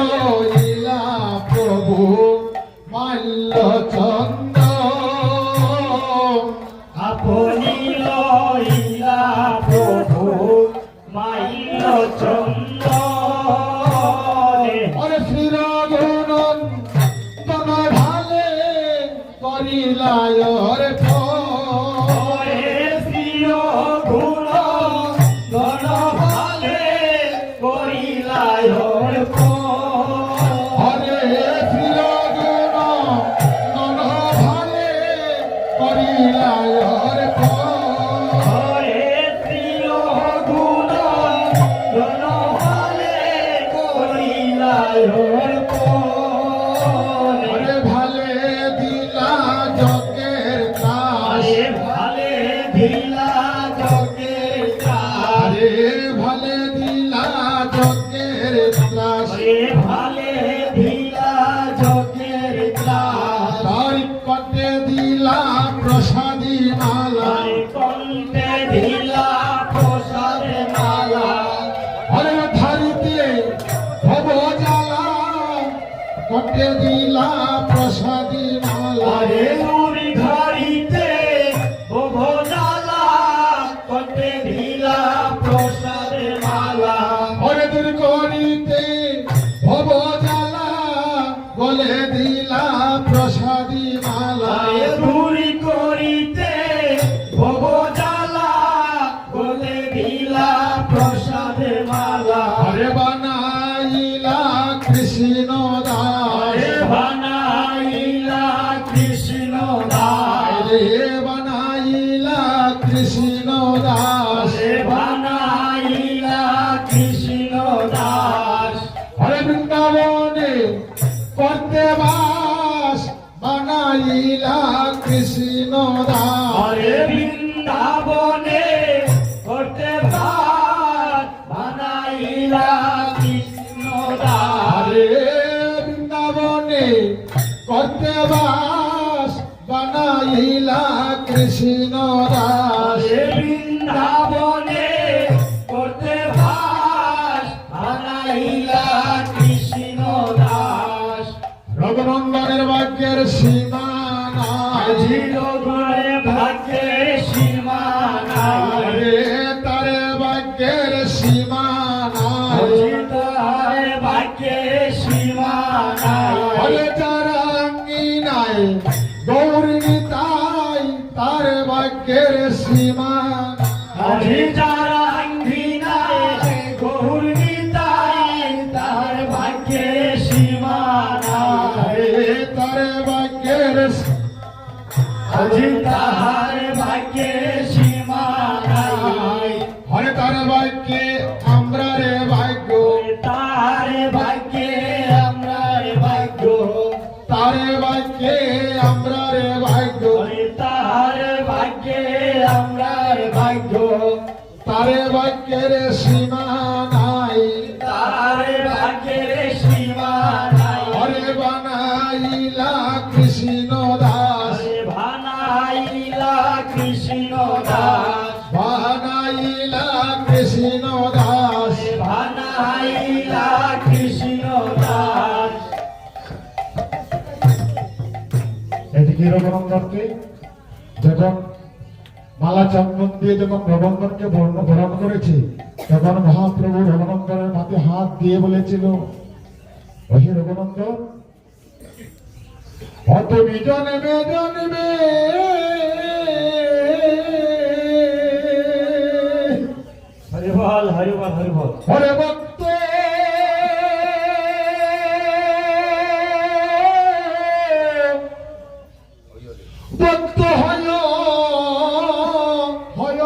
লইলা প্রভু মাল্য চন্দ্র আপনি লইলা প্রভু মাইল চন্দ্র অরে শ্রী রঘুনন্দন ভালে করিলায় রে ভালে দিলা জগের ত্রাস ভালে দিলা জগের ত্রাস ভালে দিলা জগের ত্রাস ভালে দিলা জগের ত্রাস তার কটে দিলা প্রসাদী মালা কণ্ঠে দিলা প্রসাদ মালা হরে ধারিতে ভব জ্বালা কটে দিলা প্রসাদী মালা ধরিতে ভোজালা কটে দিলা প্রসাদ মালা হরে দূর করিতে ভব জ্বালা বলে দিলা প্রসাদী মালা দূরি করিতে ভোজালা বলে দিলা প্রসাদ মালা হরে বানাইলা কৃষ্ণ দাস বানাইলা কৃষ্ণ দাস বানাইলা কৃষ্ণ দাস বানাইলা কৃষ্ণ দাস হরে বৃন্দাবনে করতে বাস বানাইলা কৃষ্ণ দাস হরে বৃন্দাবনে করতে বাস বানাইলা কৃষ্ণ দাস হরে বৃন্দাবনে করতে বাস বানাইলা কৃষ্ণ দাস হরে বৃন্দাবনে করতে বাস বানাইলা কৃষ্ণ দাস রঘুনন্দনের ভাগ্যের সীমা নাই চিরগুণে ভাগ্যের সীমা নাই হরে তারে ভাগ্যের সীমা নাই তার ভাগ্যের সীমা নাই হরে যারা নাই গৌরী তাই তার ভাগ্যের সীমা আজি যারা নাই গৌর নিতাই তার ভাগ্যের সীমা নাই তার ভাগ্যের আজি তাহার ভাগ্যের সীমা নাই হরে তার ভাগ্যে আমরা রে ভাগ্য তার ভাগ্যে আমরা ভাগ্য তার ভাগ্যে আমরা রে ভাগ্য তার ভাগ্যে আমরা ভাগ্য তার ভাগ্যের সীমা নাই তার ভাগ্যের সীমা নাই হরে বানাইলা কৃষ্ণ দাস বানাইলা কৃষ্ণ দাস বানাইলা কৃষ্ণ দাস বানাইলা কৃষ্ণ দাস এদিকে রঘুনন্দনকে যখন মালা চন্দন দিয়ে যখন রঘুনন্দনকে বরণ করেছে তখন মহাপ্রভু রঘুনন্দনের মাথে হাত দিয়ে বলেছিল ওহে রঘুনন্দন অত জন্মে জন্মে হরিবল হরিবল হরিবল হরে ভক্ত ভক্ত হয় হয়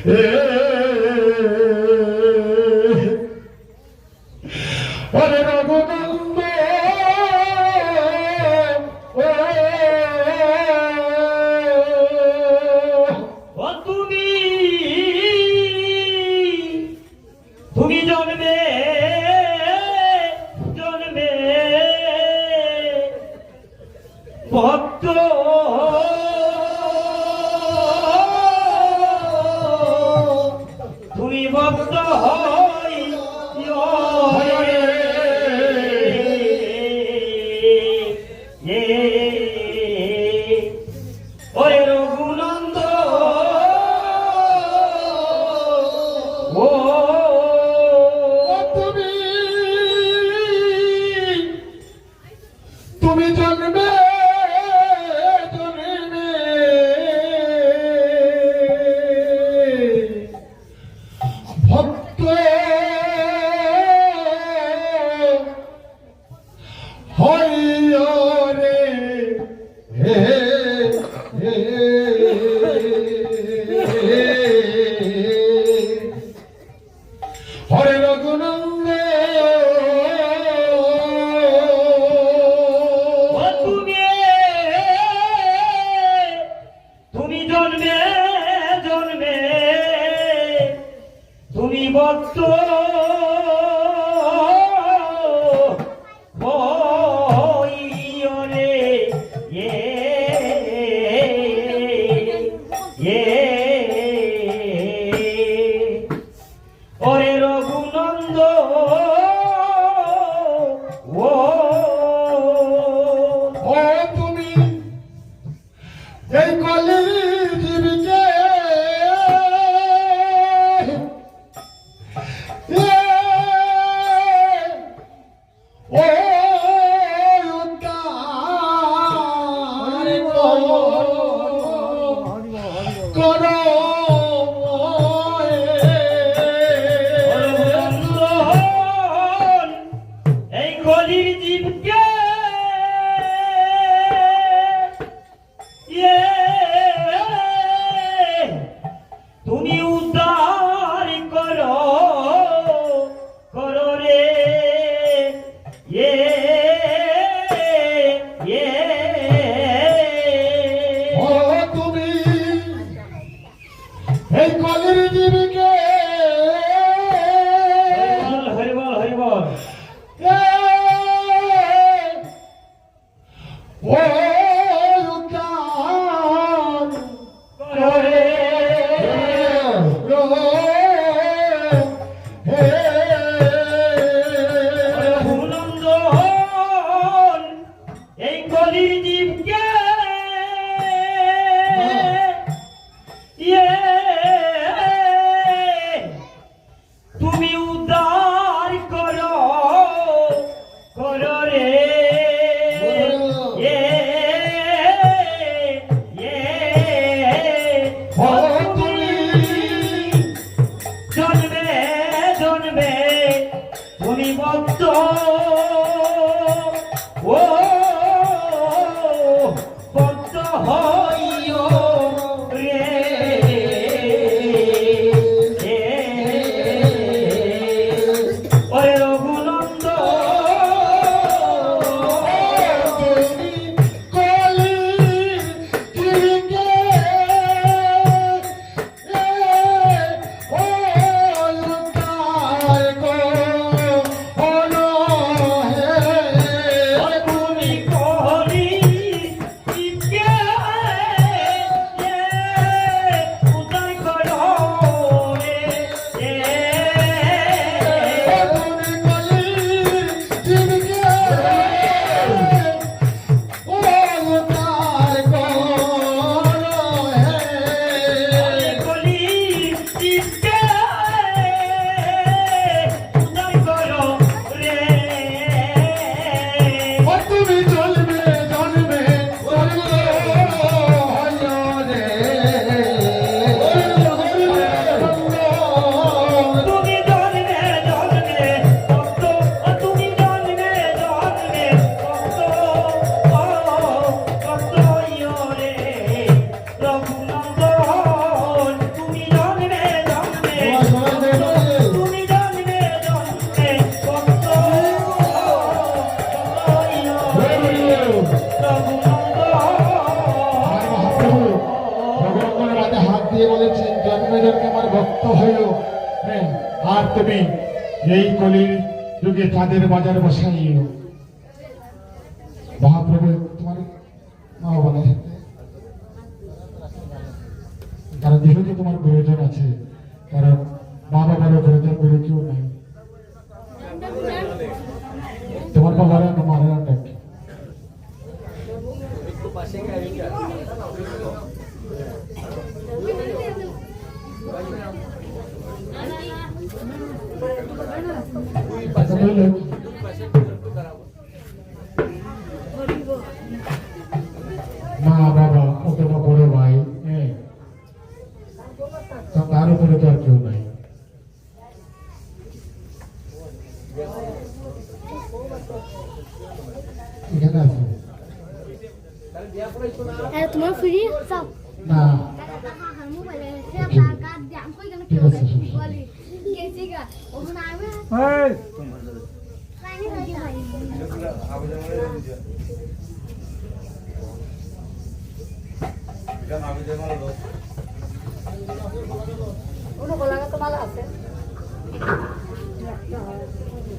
রে হরে রঘুনন্দ ও তুমি ভক্ত হই ওরে রঘুনন্দ ও তুমি জন্মে জন্মে ভক্ত হইও রে হে হে হরে রঘুনন্দ তুমি জন্মে জন্মে তুমি ভক্ত হইও রে ওরে রঘুনন্দ ও তুমি এই কলির জীবিকে ও উদ্ধার করো এই কলির জীবকে তুমি উদ্ধার করো করো রে ও তুমি এই কলির জীবিকে হরিবল হরিবল ও উদ্ধার করো রে রঘুনন্দন এই কলির জীবকে তুমি উদ্ধার করো করো রে জন্মে জন্মে তুমি ভক্ত ও ভক্ত হইও রে ওরে রঘুনন্দ তুমি কলি জীবকে উদ্ধার করো রে কলি জীবকে উদ্ধার করো রে তুমি জন্মে জন্মে তুমি জন্মে জন্মে ভক্ত তুমি জন্মে জন্মে ভক্ত ভক্ত হইও রে রঘুনন্দন তুমি জন্মে জন্মে তুমি জন্মে জন্মে ভক্ত হইও রে রঘুনন্দন হাত দিয়ে বলেছেন জন্মে জন্মে আমার ভক্ত হইল আর তুমি এই কলির যুগে তাদের বাজার বসাইও মহাপ্রভু তোমার মা বাবা কারণ যেহেতু তোমার প্রয়োজন আছে কারণ মা বাবা মা বাবা অথবা বড় ভাই, হ্যাঁ, তো তার উপরে তো আর কেউ নাই। এখানে আছে তোমার ফ্রি সব না, আমার মোবাইলে সে কাট দিয়ে আমি কই কেন কি বলি কেসি গা ওখানে আইবে এই পানি হই ভাই ওনো গলাটা তো ভালো আছে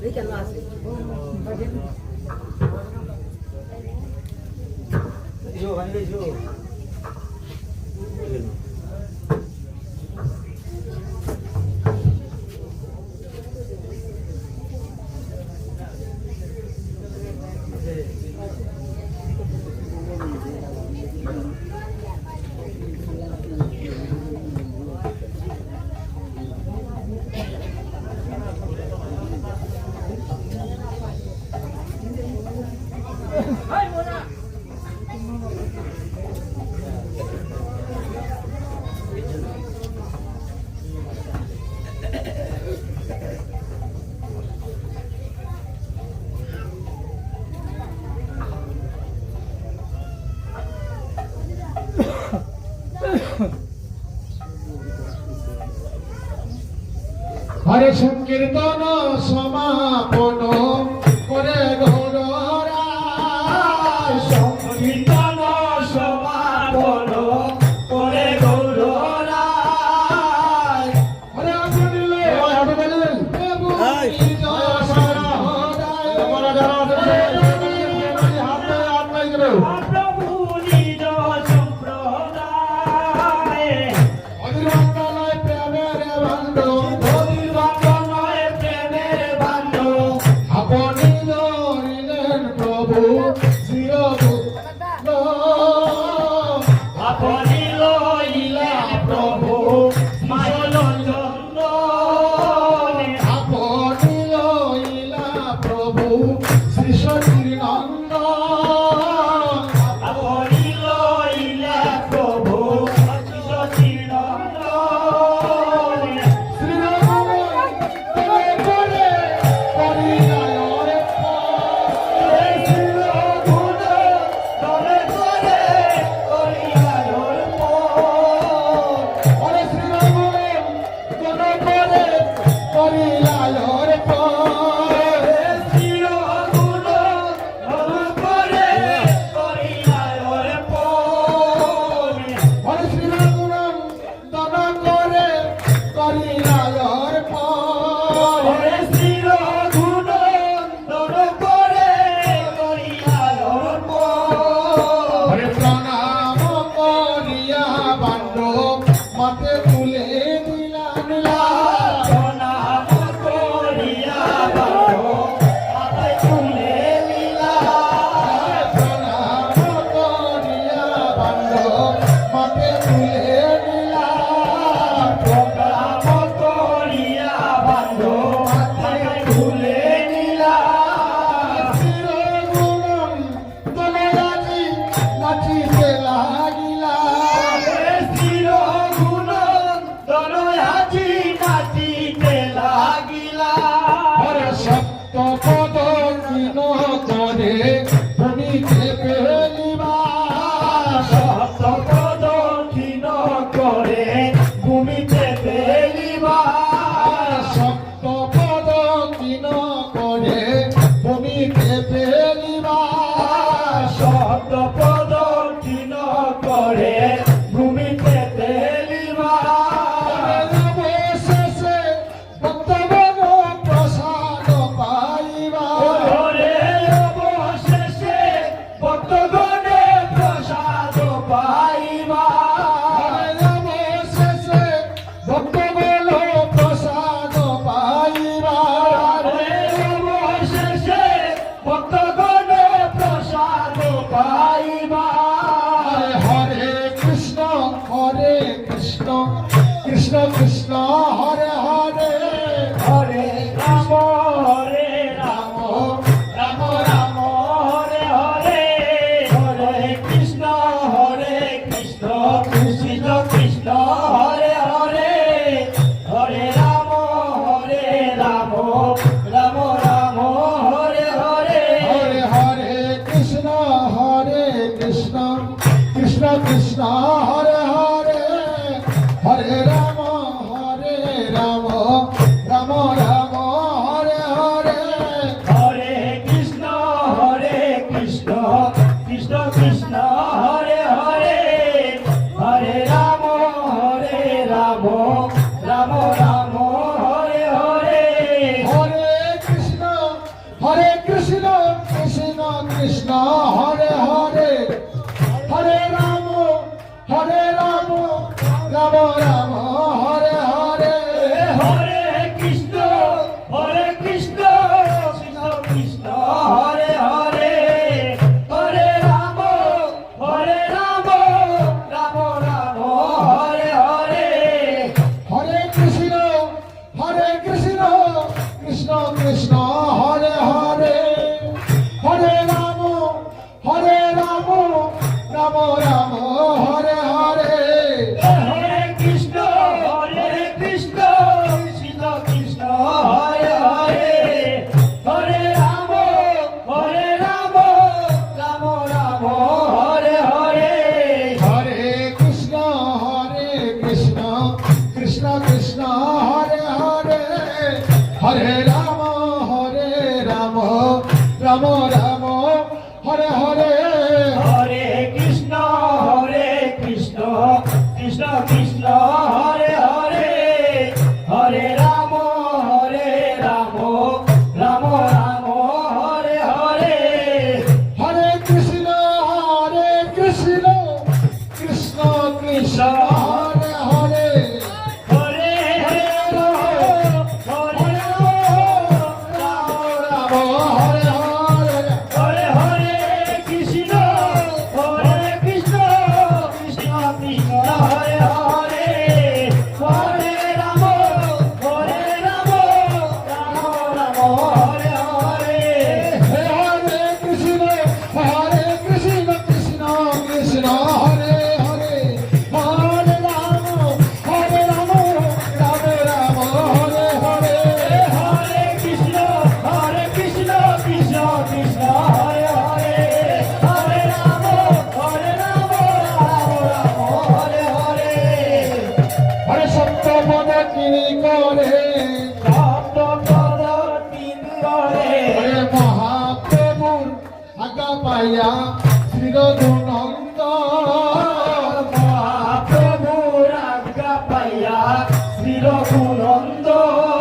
এই কেন আছে Jo, vanille jo. হরে সংকীর্তন সমাপন করে গৌরায়, সংকীর্তন সমাপন করে গৌরায়। হরে আগুনিলে প্রভু নিজ সরহদায়। তোমরা যারা আছেন, হাত নাই গেল। প্রভু নিজ সম্প্রদায়। অধীর বান্দনায় প্রেমের বান্ধব, অধীর বান্ধনায় প্রেমের বান্ধব। আপনি ধরিলেন প্রভু চিরগুণ। আপনি লইলেন প্রভু মাইল জন্য। আপনি লইলা প্রভু শ্রী সতীর নন্দন। আপনি লইলেন প্রভু সতীর নন্দন। শ্রীরাম করে করে করিলায় রে ওরে শ্রীরাম করে করে করিলায় রে ওরে শ্রীরাম দন করে করিলায় রে হরে প্রণাম করিয়া বান্ধব মাতে তুলে দিলাম লাল। প্রণাম করিয়া বান্ধব মাতে তুলে দিলাম। চিরগুণ দলরাজি নাচিতে লাগিলা। হরে সপ্ত পদ কিন করে ভূমিতে পেলিবা। ভূমিতে ফেলিবা সপ্ত পদ কিন করে ভূমিতে পেলিবা। শব্দ প্রদক্ষিণ করে ভূমিতে ফেলিবা অবশেষে ভক্তগণ প্রসাদ পাইবা। ওরে অবশেষে ভক্তগণে প্রসাদ পাইবা অবশেষে ভক্তগণ প্রসাদ পাইবা। ওরে অবশেষে ভক্তগণে প্রসাদ পাইবা হরে কৃষ্ণ কৃষ্ণ কৃষ্ণ কৃষ্ণ হরে হরে হরে রাম রাম রাম হরে হরে হরে কৃষ্ণ কৃষ্ণ কৃষ্ণ হরে হরে হরে রাম রাম রাম হরে হরে হরে হরে কৃষ্ণ কৃষ্ণ কৃষ্ণ হরে হরে হরে রাম রাম রাম হরে হরে হরে কৃষ্ণ কৃষ্ণ কৃষ্ণ হরে হরে হরে রাম রাম রাম হরে হরে হরে কৃষ্ণ কৃষ্ণ কৃষ্ণ হরে হরে হরে রাম রাম রাম হরে হরে হরে কৃষ্ণ কৃষ্ণ কৃষ্ণ হরে হরে হরে রাম রাম রাম হরে হরে হরে কৃষ্ণ কৃষ্ণ কৃষ্ণ হরে হরে হরে রাম রাম রাম হরে হরে হরে কৃষ্ণ কৃষ্ণ কৃষ্ণ হরে হরে হরে রাম রাম রাম হরে হরে হরে কৃষ্ণ কৃষ্ণ কৃষ্ণ হরে হরে হরে রাম রাম রাম হরে হরে হরে কৃষ্ণ কৃষ্ণ কৃষ্ণ হরে হরে হরে রাম রাম রাম হরে হরে হরে কৃষ্ণ কৃষ্ণ কৃষ্ণ হরে হরে হরে রাম হরে হরে হরে হরে কৃষ্ণ কৃষ্ণ কৃষ্ণ হরে হরে হরে রাম রাম হরে হরে হরে কৃষ্ণ কৃষ্ণ কৃষ্ণ হরে হরে হরে রাম রাম রাম হরে হরে হরে কৃষ্ণ কৃষ্ণ কৃষ্ণ হরে হরে হরে রাম রাম হরে হরে হরে সত্য পদ কিনি করে সপ্ত পদ তিন করে হরে মহাপ্রভুর আগা পাইয়া শ্রীরঘুনন্দ মহাপ্রভুর আজ্ঞা পাইয়া শ্রী রঘুনন্দন